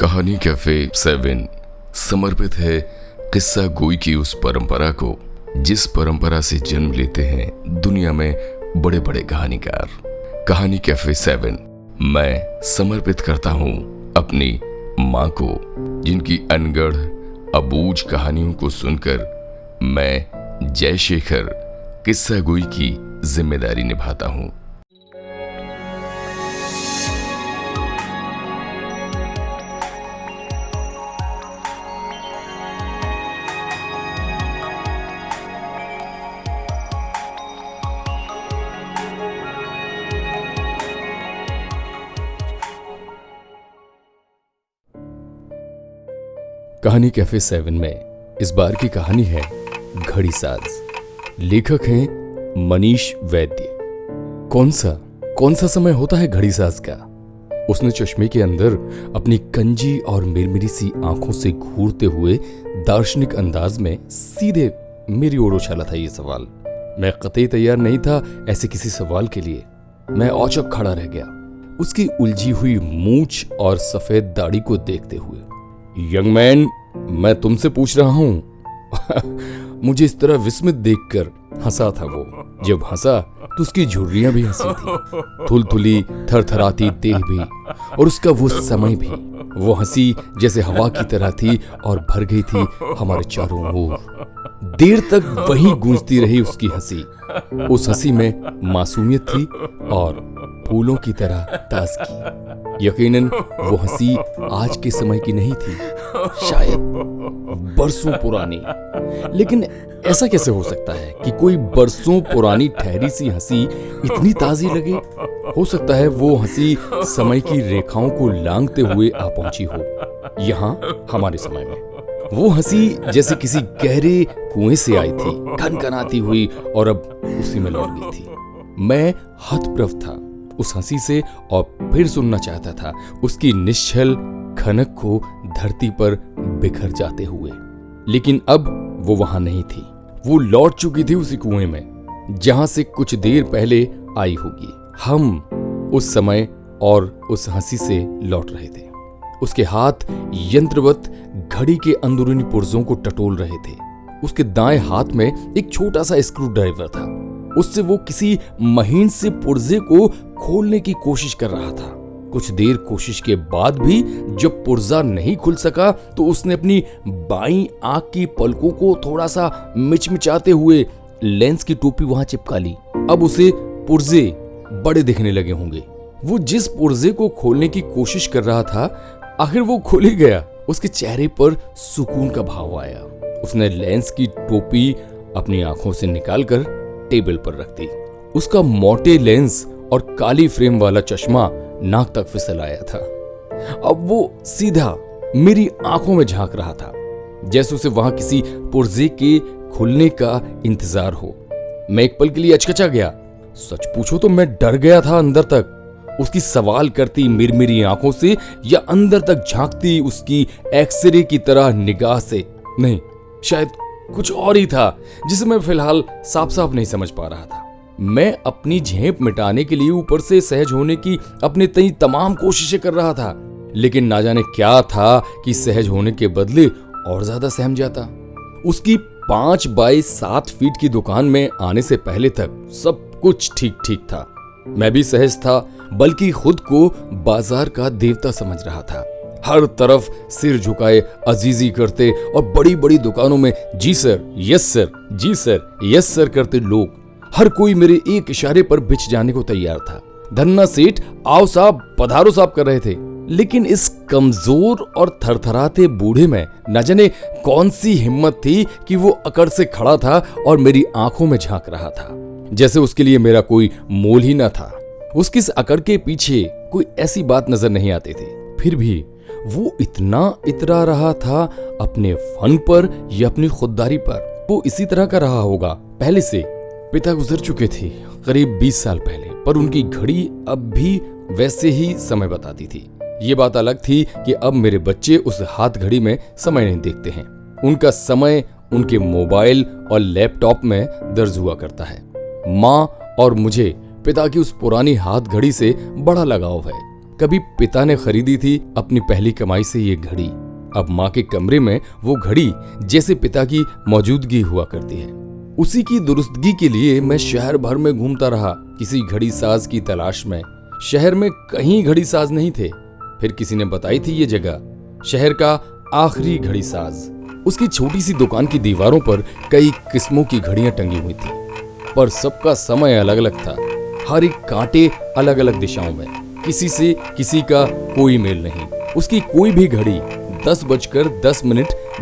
कहानी कैफे 7 समर्पित है किस्सा गोई की उस परंपरा को जिस परंपरा से जन्म लेते हैं दुनिया में बड़े बड़े कहानीकार। कहानी कैफे 7 मैं समर्पित करता हूं अपनी मां को, जिनकी अनगढ़ अबूझ कहानियों को सुनकर मैं जयशेखर किस्सा गोई की जिम्मेदारी निभाता हूं। कहानी कैफे 7 में इस बार की कहानी है घड़ी साज। लेखक हैं मनीष वैद्य। कौन सा समय होता है घड़ी साज का? उसने चश्मे के अंदर अपनी कंजी और मिरमिरी सी आंखों से घूरते हुए दार्शनिक अंदाज में सीधे मेरी ओर उछाला था ये सवाल। मैं कतई तैयार नहीं था ऐसे किसी सवाल के लिए। मैं औचक खड़ा रह गया उसकी उलझी हुई मूंछ और सफेद दाढ़ी को देखते हुए। यंग मैन, मैं तुमसे पूछ रहा हूं। मुझे इस तरह विस्मित देखकर हंसा था वो। जब हंसा तो उसकी झुर्रियां भी हंसी थी, थुलथुली थरथराती देह भी, और उसका वो समय भी। वो हंसी जैसे हवा की तरह थी और भर गई थी हमारे चारों ओर। देर तक वहीं गूंजती रही उसकी हंसी। उस हंसी में मासूमियत थी और फूलों की तरह ताजगी। यकीनन वो हंसी आज के समय की नहीं थी, शायद बरसों पुरानी। लेकिन ऐसा कैसे हो सकता है कि कोई बरसों पुरानी ठहरी सी हंसी इतनी ताजी लगे? हो सकता है वो हंसी समय की रेखाओं को लांघते हुए आ पहुंची हो यहां हमारे समय में। वो हंसी जैसे किसी गहरे कुएं से आई थी, खनखनाती हुई, और अब उसी में लौट गई थी। मैं हतप्रभ था उस हंसी से और फिर सुनना चाहता था उसकी निश्चल खनक को धरती पर बिखर जाते हुए। लेकिन अब वो वहां नहीं थी। वो लौट चुकी थी उसी कुएं में जहां से कुछ देर पहले आई होगी। हम उस समय और उस हंसी से लौट रहे थे। उसके हाथ यंत्रवत घड़ी के अंदरूनी पुर्जों को टटोल रहे थे। उसके दाएं हाथ में एक छोटा सा स्क्रू ड्राइवर था। उससे वो किसी महीन से पुर्जे को खोलने की कोशिश कर रहा था। कुछ देर कोशिश के बाद भी जब पुर्जा नहीं खुल सका तो उसने अपनी बाईं आंख की पलकों को थोड़ा सा मिचमिचाते हुए लेंस की टोपी वहां चिपका ली। अब उसे पुर्जे बड़े दिखने लगे होंगे। वो जिस पुर्जे को खोलने की कोशिश कर रहा था आखिर वो खुल ही गया। उसके चेहरे पर सुकून का भाव आया। उसने लेंस की टोपी अपनी आंखों से निकालकर टेबल पर रख दी। उसका मोटे लेंस और काली फ्रेम वाला चश्मा नाक तक फिसल आया था। अब वो सीधा मेरी आंखों में झांक रहा था, जैसे उसे वहां किसी पुर्जे के खुलने का इंतजार हो। मैं एक पल के लिए अचकचा गया। सच पूछो तो मैं डर गया था अंदर तक, उसकी सवाल करती मिरमिरी आंखों से या अंदर तक झांकती उसकी एक्सरे की तरह निगाह से। नहीं, शायद कुछ और ही था जिसे मैं फिलहाल साफ साफ नहीं समझ पा रहा था। मैं अपनी झेप मिटाने के लिए ऊपर से सहज होने की अपने तई तमाम कोशिशें कर रहा था, लेकिन ना जाने क्या था कि सहज होने के बदले और ज्यादा सहम जाता। उसकी 5 बाई 7 फीट की दुकान में आने से पहले तक सब कुछ ठीक ठीक था। मैं भी सहज था, बल्कि खुद को बाजार का देवता समझ रहा था। हर तरफ सिर झुकाए अजीजी करते और बड़ी बड़ी दुकानों में जी सर, यस सर, जी सर, यस सर करते लोग। हर कोई मेरे एक इशारे पर बिछ जाने को तैयार था। धन्ना सेठ आओ साहब, पधारो साहब कर रहे थे। लेकिन इस कमजोर और थरथराते बूढ़े में न जाने कौन सी हिम्मत थी कि वो अकड़ से खड़ा था और मेरी आंखों में झांक रहा था, जैसे उसके लिए मेरा कोई मोल ही न था। उसकी इस अकड़ के पीछे कोई ऐसी बात नजर नहीं आती थी। फिर भी वो इतना इतरा रहा था अपने फन पर या अपनी खुददारी पर। वो इसी तरह का रहा होगा पहले से। पिता गुजर चुके थे करीब 20 साल पहले, पर उनकी घड़ी अब भी वैसे ही समय बताती थी। ये बात अलग थी कि अब मेरे बच्चे उस हाथ घड़ी में समय नहीं देखते हैं। उनका समय उनके मोबाइल और लैपटॉप में दर्ज हुआ करता है। माँ और मुझे पिता की उस पुरानी हाथ घड़ी से बड़ा लगाव है। कभी पिता ने खरीदी थी अपनी पहली कमाई से ये घड़ी। अब माँ के कमरे में वो घड़ी जैसे पिता की मौजूदगी हुआ करती है। उसी की दुरुस्तगी के लिए मैं शहर भर में घूमता रहा किसी घड़ी साज की तलाश में। शहर में कहीं घड़ी साज नहीं थे। फिर किसी ने बताई थी ये जगह शहर का आखिरी घड़ी साज। उसकी छोटी सी दुकान की दीवारों पर कई किस्मों की घड़ियां टंगी हुई थी, पर सबका समय अलग अलग था। हर एक कांटे अलग अलग दिशाओं में, किसी से किसी का कोई मेल नहीं। उसकी कोई भी घड़ी 10:10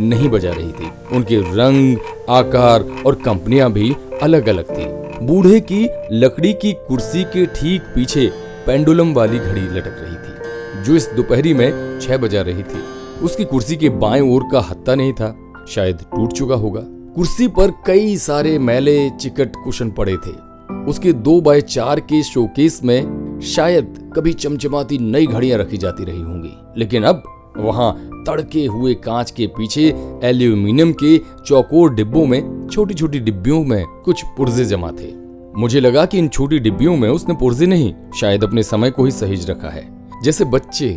नहीं बजा रही थी। उनके रंग, आकार और कंपनियां भी अलग अलग थी। बूढ़े की लकड़ी की कुर्सी के ठीक पीछे पेंडुलम वाली घड़ी लटक रही थी, जो इस दोपहरी में 6 बजा रही थी। उसकी कुर्सी के बाएं ओर का हत्था नहीं था, शायद टूट चुका होगा। कुर्सी पर कई सारे मैले चिकट कुशन पड़े थे। उसके 2x4 के शोकेस में शायद कभी चमचमाती नई घड़ियां रखी जाती रही होंगी, लेकिन अब वहां तड़के हुए कांच के पीछे एल्यूमिनियम के चौकोर डिब्बों में, छोटी छोटी डिब्बियों में कुछ पुर्जे जमा थे। मुझे लगा कि इन छोटी डिब्बियों में उसने पुर्जे नहीं, शायद अपने समय को ही सहेज रखा है, जैसे बच्चे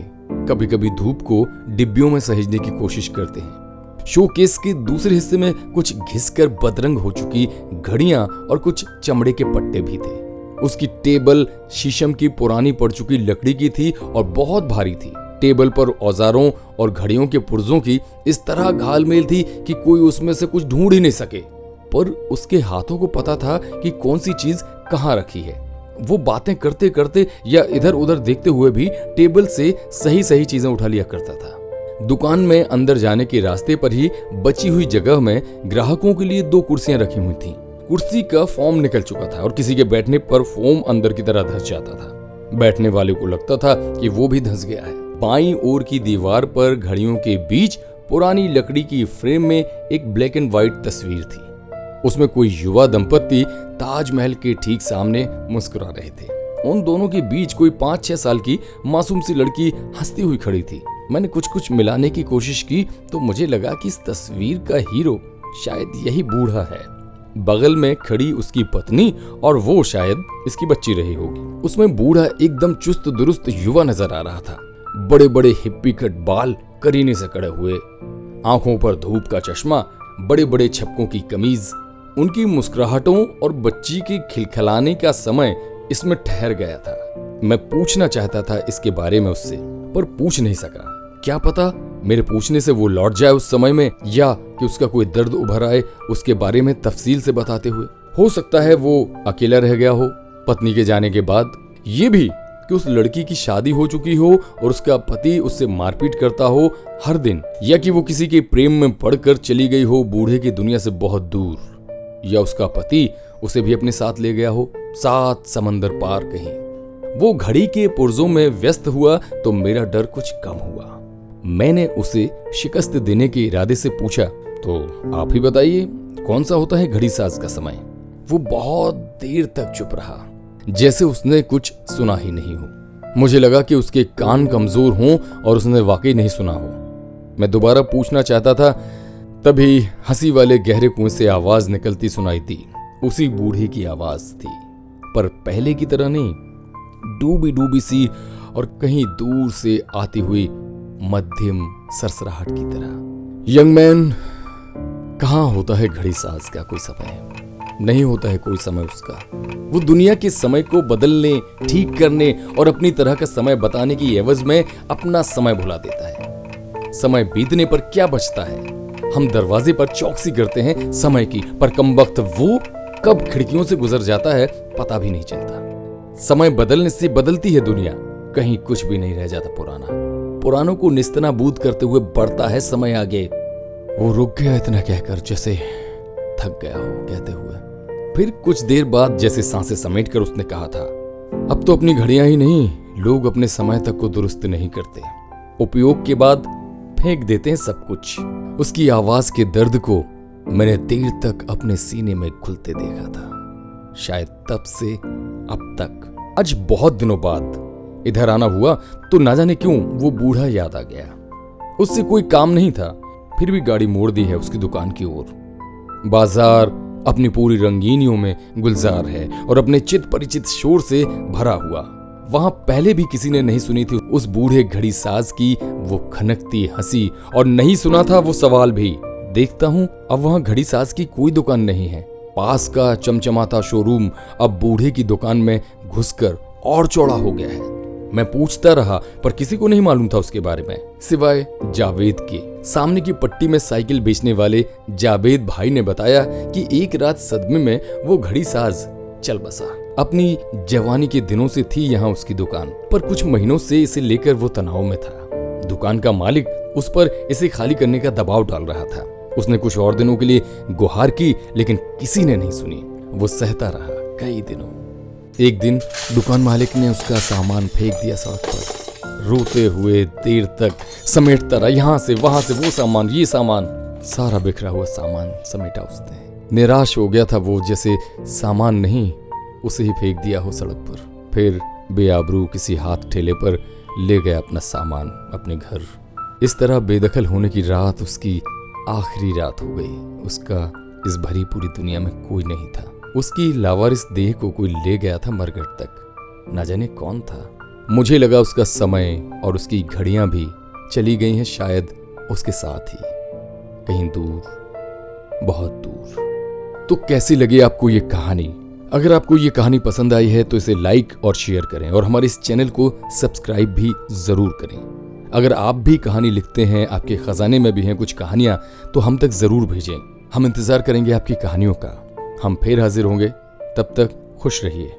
कभी कभी धूप को डिब्बियों में सहेजने की कोशिश करते हैं। शोकेस के दूसरे हिस्से में कुछ घिसकर बदरंग हो चुकी घड़ियां और कुछ चमड़े के पट्टे भी थे। उसकी टेबल शीशम की पुरानी पड़ चुकी लकड़ी की थी और बहुत भारी थी। टेबल पर औजारों और घड़ियों के पुर्जों की इस तरह घालमेल थी कि कोई उसमें से कुछ ढूंढ ही नहीं सके, पर उसके हाथों को पता था कि कौन सी चीज कहाँ रखी है। वो बातें करते करते या इधर उधर देखते हुए भी टेबल से सही सही चीजें उठा लिया करता था। दुकान में अंदर जाने के रास्ते पर ही बची हुई जगह में ग्राहकों के लिए 2 कुर्सियां रखी हुई थीं। कुर्सी का फोम निकल चुका था और किसी के बैठने पर फोम अंदर की तरह धंस जाता था। बैठने वाले को लगता था कि वो भी धंस गया है। बाईं ओर की दीवार पर घड़ियों के बीच पुरानी लकड़ी की फ्रेम में एक ब्लैक एंड व्हाइट तस्वीर थी। उसमें कोई युवा दंपत्ति ताजमहल के ठीक सामने मुस्कुरा रहे थे। उन दोनों के बीच कोई 5-6 साल की मासूम सी लड़की हंसती हुई खड़ी थी। मैंने कुछ मिलाने की कोशिश की तो मुझे लगा कि इस तस्वीर का हीरो शायद यही बूढ़ा है। बगल में खड़ी उसकी पत्नी और वो शायद इसकी बच्ची रही होगी। उसमें बूढ़ा एकदम चुस्त दुरुस्त युवा नजर आ रहा था। बड़े बड़े हिप्पी कट बाल करीने से कड़े हुए, आंखों पर धूप का चश्मा, बड़े बड़े छपकों की कमीज। उनकी मुस्कुराहटों और बच्ची के खिलखिलाने का समय इसमें ठहर गया था। मैं पूछना चाहता था इसके बारे में उससे, पर पूछ नहीं सका। क्या पता मेरे पूछने से वो लौट जाए उस समय में, या कि उसका कोई दर्द उभर आए उसके बारे में तफसील से बताते हुए। हो सकता है वो अकेला रह गया हो पत्नी के जाने के बाद। ये भी कि उस लड़की की शादी हो चुकी हो और उसका पति उससे मारपीट करता हो हर दिन, या कि वो किसी के प्रेम में पड़कर चली गई हो बूढ़े की दुनिया से बहुत दूर, या उसका पति उसे भी अपने साथ ले गया हो 7 समंदर पार कहीं। वो घड़ी के पुर्जों में व्यस्त हुआ तो मेरा डर कुछ कम हुआ। मैंने उसे शिकस्त देने के इरादे से पूछा, तो आप ही बताइए कौन सा होता है घड़ी साज का समय। वो बहुत देर तक चुप रहा, जैसे उसने कुछ सुना ही नहीं हो। मुझे लगा कि उसके कान कमजोर हों और उसने वाकई नहीं सुना हो। मैं दोबारा पूछना चाहता था, तभी हंसी वाले गहरे कुएं से आवाज निकलती सुनाई दी। उसी बूढ़े की आवाज थी, पर पहले की तरह नहीं, डूबी डूबी सी और कहीं दूर से आती हुई मध्यम सरसराहट की तरह। यंग मैन, कहाँ होता है घड़ी साज का कोई समय? नहीं होता है कोई समय उसका। वो दुनिया के समय को बदलने, ठीक करने और अपनी तरह का समय बताने की एवज में अपना समय भुला देता है। समय बीतने पर क्या बचता है? हम दरवाजे पर चौकसी करते हैं समय की, पर कमबख्त वो कब खिड़कियों से गुजर जाता है पता भी नहीं चलता। समय बदलने से बदलती है दुनिया, कहीं कुछ भी नहीं रह जाता पुरानों को निस्तनाबूद करते हुए बढ़ता है समय आगे। वो रुक गया इतना कहकर, जैसे थक गया हो कहते हुए। फिर कुछ देर बाद जैसे सांसें समेटकर उसने कहा था, अब तो अपनी घड़ियां ही नहीं, लोग अपने समय तक को दुरुस्त नहीं करते, उपयोग के बाद फेंक देते हैं सब कुछ। उसकी आवाज के दर्द को मैंने देर तक अपने सीने में घुलते देखा था। शायद तब से अब तक। आज बहुत दिनों बाद इधर आना हुआ तो ना जाने क्यों वो बूढ़ा याद आ गया। उससे कोई काम नहीं था, फिर भी गाड़ी मोड़ दी है उसकी दुकान की ओर। बाजार अपनी पूरी रंगीनियों में गुलजार है और अपने चित परिचित शोर से भरा हुआ। वहां पहले भी किसी ने नहीं सुनी थी उस बूढ़े घड़ी साज की वो खनकती हंसी, और नहीं सुना था वो सवाल भी। देखता हूं अब वहां घड़ी साज की कोई दुकान नहीं है। पास का चमचमाता शोरूम अब बूढ़े की दुकान में घुसकर और चौड़ा हो गया है। मैं पूछता रहा पर किसी को नहीं मालूम था उसके बारे में, सिवाय जावेद के। सामने की पट्टी में साइकिल बेचने वाले जावेद भाई ने बताया कि एक रात सदमे में वो घड़ी साज चल बसा। अपनी जवानी के दिनों से थी यहाँ उसकी दुकान, पर कुछ महीनों से इसे लेकर वो तनाव में था। दुकान का मालिक उस पर इसे खाली करने का दबाव डाल रहा था। उसने कुछ और दिनों के लिए गुहार की, लेकिन किसी ने नहीं सुनी। वो सहता रहा कई दिनों। एक दिन दुकान मालिक ने उसका सामान फेंक दिया सड़क पर। रोते हुए देर तक समेटता रहा, यहाँ से वहां से वो सामान ये सामान, सारा बिखरा हुआ सामान समेटा उसने। निराश हो गया था वो, जैसे सामान नहीं उसे ही फेंक दिया हो सड़क पर। फिर बेआबरू किसी हाथ ठेले पर ले गया अपना सामान अपने घर। इस तरह बेदखल होने की रात उसकी आखिरी रात हो गई। उसका इस भरी पूरी दुनिया में कोई नहीं था। उसकी लावारिस देह को कोई ले गया था मरघट तक। न जाने कौन था। मुझे लगा उसका समय और उसकी घड़ियां भी चली गई हैं, शायद उसके साथ ही कहीं दूर, बहुत दूर। तो कैसी लगी आपको ये कहानी? अगर आपको ये कहानी पसंद आई है तो इसे लाइक और शेयर करें, और हमारे इस चैनल को सब्सक्राइब भी जरूर करें। अगर आप भी कहानी लिखते हैं, आपके खजाने में भी हैं कुछ कहानियां, तो हम तक जरूर भेजें। हम इंतजार करेंगे आपकी कहानियों का। हम फिर हाजिर होंगे, तब तक खुश रहिए।